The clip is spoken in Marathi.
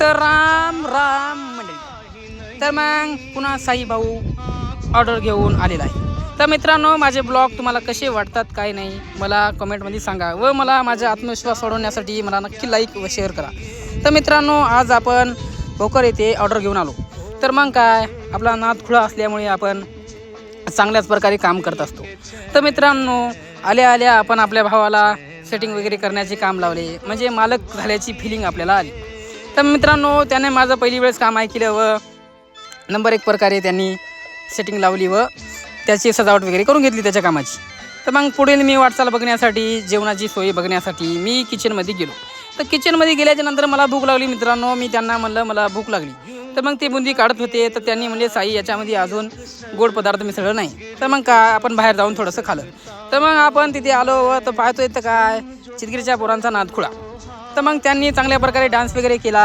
तर राम राम मंडळी, तर मग पुन्हा साई भाऊ ऑर्डर घेऊन आलेला आहे. तर मित्रांनो, माझे ब्लॉग तुम्हाला कसे वाटतात काय नाही मला कमेंटमध्ये सांगा व मला माझा आत्मविश्वास वाढवण्यासाठी मला नक्की लाईक व शेअर करा. तर मित्रांनो, आज आपण भोकर येथे ऑर्डर घेऊन आलो. तर मग काय, आपला नाद खुळा असल्यामुळे आपण चांगल्याच प्रकारे काम करत असतो. तर मित्रांनो, आल्या आल्या आपण आपल्या भावाला सेटिंग वगैरे करण्याचे काम लावले, म्हणजे मालक झाल्याची फिलिंग आपल्याला आली. तर मित्रांनो, त्याने माझं पहिली वेळेस काम ऐकलं व नंबर 1 प्रकारे त्यांनी सेटिंग लावली व त्याची सजावट वगैरे करून घेतली त्याच्या कामाची. तर मग पुढील मी वाटचाल बघण्यासाठी, जेवणाची सोय बघण्यासाठी मी किचनमध्ये गेलो. तर किचनमध्ये गेल्याच्या नंतर मला भूक लागली. मित्रांनो, मी त्यांना म्हणलं मला भूक लागली. तर मग ते बुंदी काढत होते. तर त्यांनी म्हणले साई, याच्यामध्ये अजून गोड पदार्थ मिसळलं नाही. तर मग काय, आपण बाहेर जाऊन थोडंसं खाल्लं. तर मग आपण तिथे आलो व तर पाहतोय तर काय, चितगिरीच्या पोरांचा नाद खुळा. तर मग त्यांनी चांगल्या प्रकारे डान्स वगैरे केला.